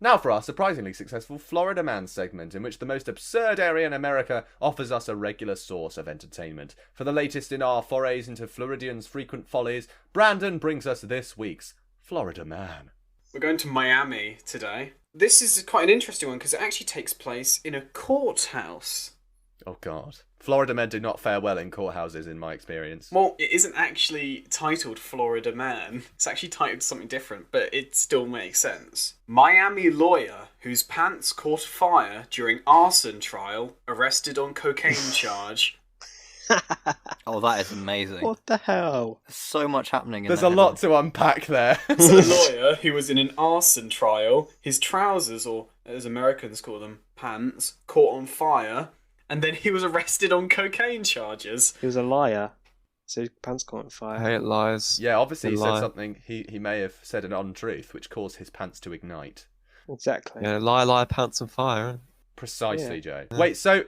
Now for our surprisingly successful Florida Man segment, in which the most absurd area in America offers us a regular source of entertainment. For the latest in our forays into Floridians' frequent follies, Brandon brings us this week's Florida Man. We're going to Miami today. This is quite an interesting one because it actually takes place in a courthouse. Oh God. Florida men do not fare well in courthouses, in my experience. Well, it isn't actually titled Florida Man. It's actually titled something different, but it still makes sense. Miami lawyer whose pants caught fire during arson trial, arrested on cocaine charge. Oh, that is amazing. What the hell? There's so much happening in There's there. a lot to unpack there. So the lawyer who was in an arson trial, his trousers, or as Americans call them, pants, caught on fire, and then he was arrested on cocaine charges. He was a liar. So his pants caught on fire. I hate lies. Yeah, obviously he A said lie. something, he may have said an untruth, which caused his pants to ignite. Exactly. Yeah, lie, pants on fire. Precisely, Yeah. Joe. Wait, so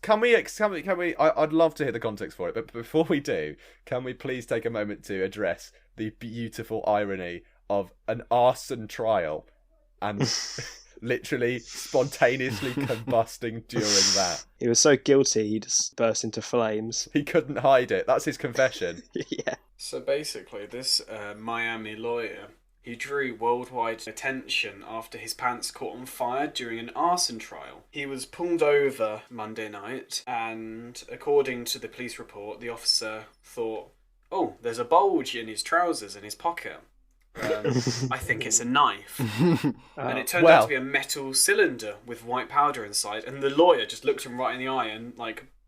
can we? I'd love to hear the context for it, but before we do, can we please take a moment to address the beautiful irony of an arson trial and literally spontaneously combusting during that? He was so guilty he just burst into flames. He couldn't hide it. That's his confession. Yeah. So basically, this Miami lawyer, he drew worldwide attention after his pants caught on fire during an arson trial. He was pulled over Monday night, and according to the police report, the officer thought, oh, there's a bulge in his trousers in his pocket. I think it's a knife. And it turned out to be a metal cylinder with white powder inside, and the lawyer just looked him right in the eye and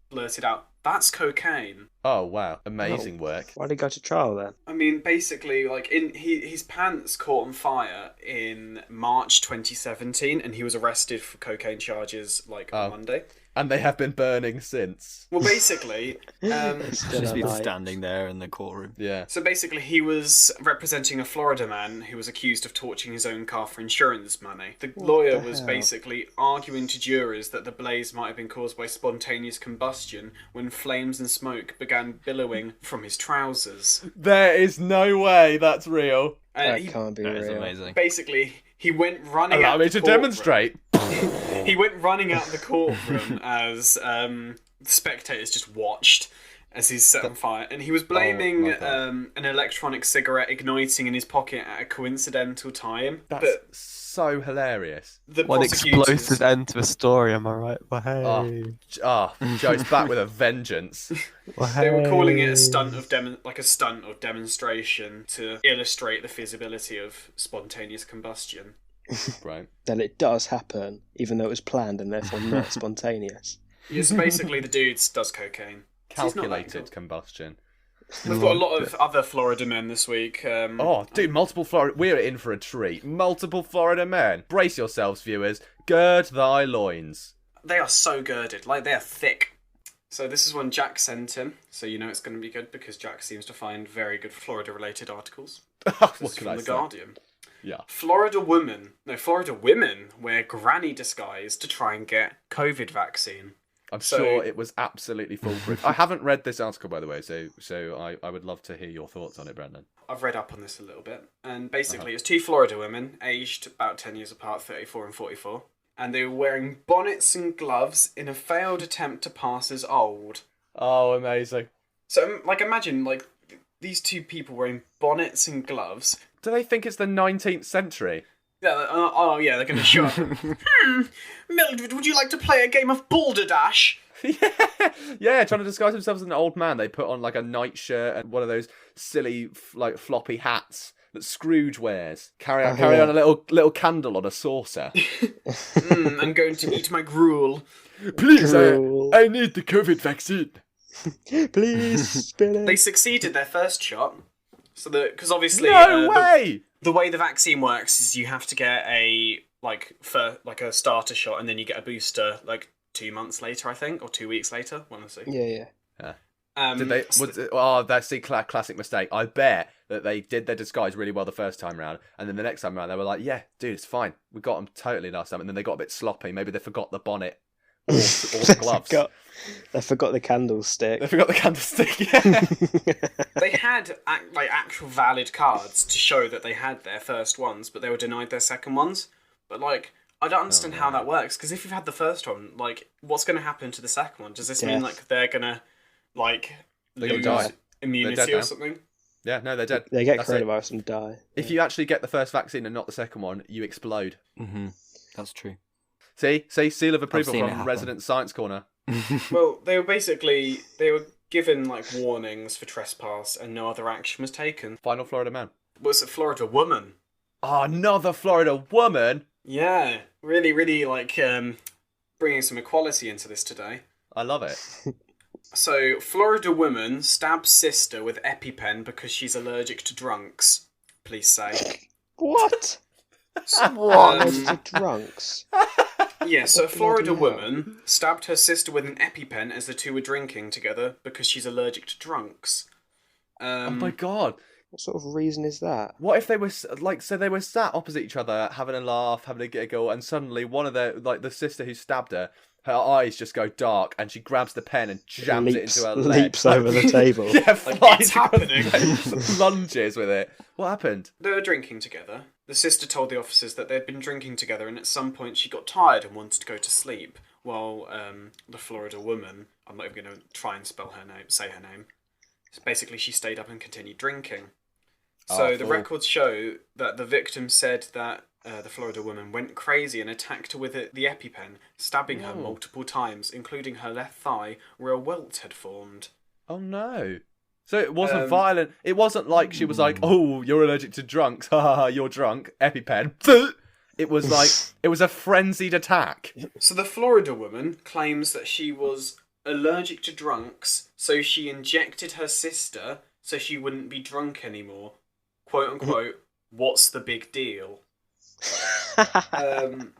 blurted out, "That's cocaine." Oh wow, amazing work. Why did he go to trial then? I mean, basically, his pants caught on fire in March 2017, and he was arrested for cocaine charges on Monday. And they have been burning since. Well, basically, Just been standing there in the courtroom. Yeah. so basically, he was representing a Florida man who was accused of torching his own car for insurance money. The lawyer was hell? basically arguing to jurors that the blaze might have been caused by spontaneous combustion when flames and smoke began billowing from his trousers. There is no way that's real. That He, can't be That is real. amazing. basically, he went running Allow out me the to courtroom. demonstrate. He went running out the courtroom as the spectators just watched as he's set on fire, and he was blaming my God. an electronic cigarette igniting in his pocket at a coincidental time. That's But so hilarious. the One prosecutors, explosive end to a story, am I right? Well, hey. Joe's back with a vengeance. Well, they were calling it a hey. stunt of demonstration to illustrate the feasibility of spontaneous combustion. Right. That it does happen, even though it was planned and therefore not spontaneous. Yeah, so basically, the dude does cocaine. So he's not that Calculated good. combustion. We've got a lot of other Florida men this week. Oh, dude, multiple Florida... We're in for a treat. Multiple Florida men. Brace yourselves, viewers. Gird thy loins. They are so girded, they are thick. So this is one Jack sent in, so you know it's going to be good because Jack seems to find very good Florida-related articles. This What is can from I The say? Guardian. Yeah. Florida women wear granny disguise to try and get COVID vaccine. I'm So- sure it was absolutely foolproof. I haven't read this article, by the way, so I would love to hear your thoughts on it, Brendan. I've read up on this a little bit, and basically it's two Florida women, aged about 10 years apart, 34 and 44, and they were wearing bonnets and gloves in a failed attempt to pass as old. Oh, amazing. So, imagine, these two people wearing bonnets and gloves. Do they think it's the 19th century? Yeah, yeah, they're going to show up. Mildred, would you like to play a game of balderdash? Yeah, trying to disguise themselves as an old man. They put on like a nightshirt and one of those silly floppy hats that Scrooge wears. Carry on a little candle on a saucer. I'm going to eat my gruel. Please, Gruel. I need the COVID vaccine. Please, spin it. They succeeded their first shot. So because obviously No way! the way the vaccine works is you have to get a a starter shot and then you get a booster 2 months later, I think, or 2 weeks later. One of the two. Yeah. Did they? That's the classic mistake. I bet that they did their disguise really well the first time round, and then the next time round they were like, "Yeah, dude, it's fine. We got them totally last time." And then they got a bit sloppy. Maybe they forgot the bonnet or the gloves. They forgot the candlestick. They forgot the candlestick. Yeah. They had actual valid cards to show that they had their first ones, but they were denied their second ones. But like, I don't understand how no. that works, because if you've had the first one, like, what's going to happen to the second one? Does this mean Death. like they're gonna like They're gonna lose die. They're immunity dead or now. something? Yeah, no, they're dead. They get That's it. coronavirus and die. If you actually get the first vaccine and not the second one, you explode. That's true. See, seal of approval seen it from happen. Resident Science Corner. Well, they were given like warnings for trespass, and no other action was taken. Final Florida man. Was a Florida woman? Oh, another Florida woman. Yeah, really like bringing some equality into this today. I love it. So, Florida woman stabs sister with EpiPen because she's allergic to drunks. Please say. What? Um, To drunks. Yeah, so a Florida Bloody hell. woman stabbed her sister with an EpiPen as the two were drinking together because she's allergic to drunks. Oh my god. What sort of reason is that? What if they were so they were sat opposite each other, having a laugh, having a giggle, and suddenly one of their the sister who stabbed her eyes just go dark, and she grabs the pen and jams it into her leg. Leaps over the table. Yeah, flies it's across the happening. table, lunges with it. What happened? They were drinking together. The sister told the officers that they'd been drinking together, and at some point she got tired and wanted to go to sleep. While the Florida woman, I'm not even going to try and say her name. So basically, she stayed up and continued drinking. So the fool. records show that the victim said that the Florida woman went crazy and attacked her with the EpiPen, stabbing her multiple times, including her left thigh, where a welt had formed. Oh no. So it wasn't violent. It wasn't like she was like, "Oh, you're allergic to drunks. Ha ha ha, you're drunk." EpiPen. It was like it was a frenzied attack. So the Florida woman claims that she was allergic to drunks, so she injected her sister so she wouldn't be drunk anymore. "Quote unquote, what's the big deal?"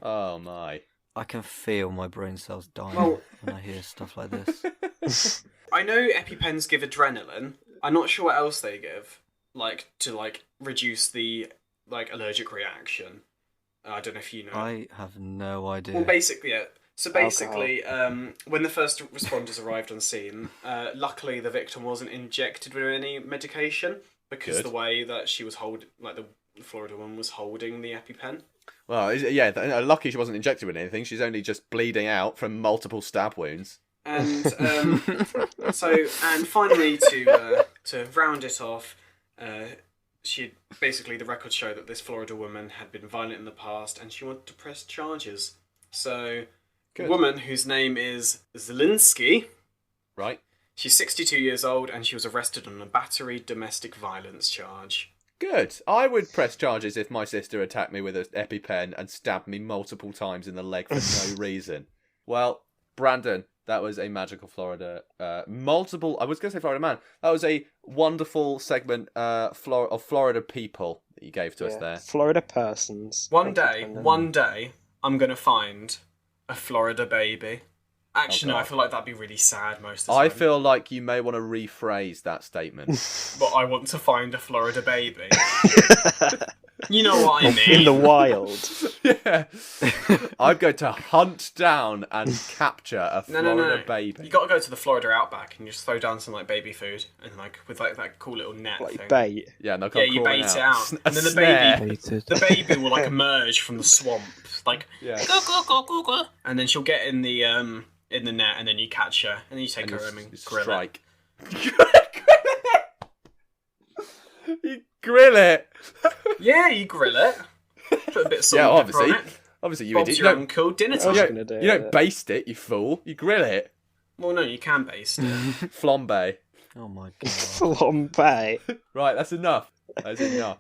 Oh my. I can feel my brain cells dying Well- when I hear stuff like this. I know EpiPens give adrenaline. I'm not sure what else they give, to reduce the allergic reaction. I don't know if you know. I have no idea. Well, basically, yeah. So basically, when the first responders arrived on scene, luckily the victim wasn't injected with any medication because Good. the way that she was the Florida one was holding the EpiPen. Well, yeah. Lucky she wasn't injected with anything. She's only just bleeding out from multiple stab wounds. And and finally to round it off, the records show that this Florida woman had been violent in the past and she wanted to press charges. So, Good. a woman whose name is Zelinsky, Right. she's 62 years old and she was arrested on a battery domestic violence charge. Good. I would press charges if my sister attacked me with an EpiPen and stabbed me multiple times in the leg for no reason. Well, Brandon, that was a magical Florida. I was going to say Florida man. That was a wonderful segment of Florida people that you gave to us there. Florida persons. One day, I'm going to find a Florida baby. Actually, no, I feel like that'd be really sad most of the time. I feel like you may want to rephrase that statement. But I want to find a Florida baby. You know what I mean. In the wild. Yeah. I'm going to hunt down and capture a Florida No. baby. You got to go to the Florida Outback and just throw down some baby food and with that cool little net Like thing. bait. Yeah, no, Yeah, you bait it out, A and then snare. the baby will emerge from the swamp, Yeah. go, and then she'll get in the net, and then you catch her, and then you take her home and grill it. strike. You grill it. Yeah, you grill it. Put a bit of salt Yeah, and pepper on obviously. it. Obviously, you Bob's idiot. your You don't, uncle, dinner What else time. you gonna do? you don't baste it, you fool. You grill it. Well, no, you can baste it. Flambe. Oh my god. Flambe. Right, that's enough. That's enough.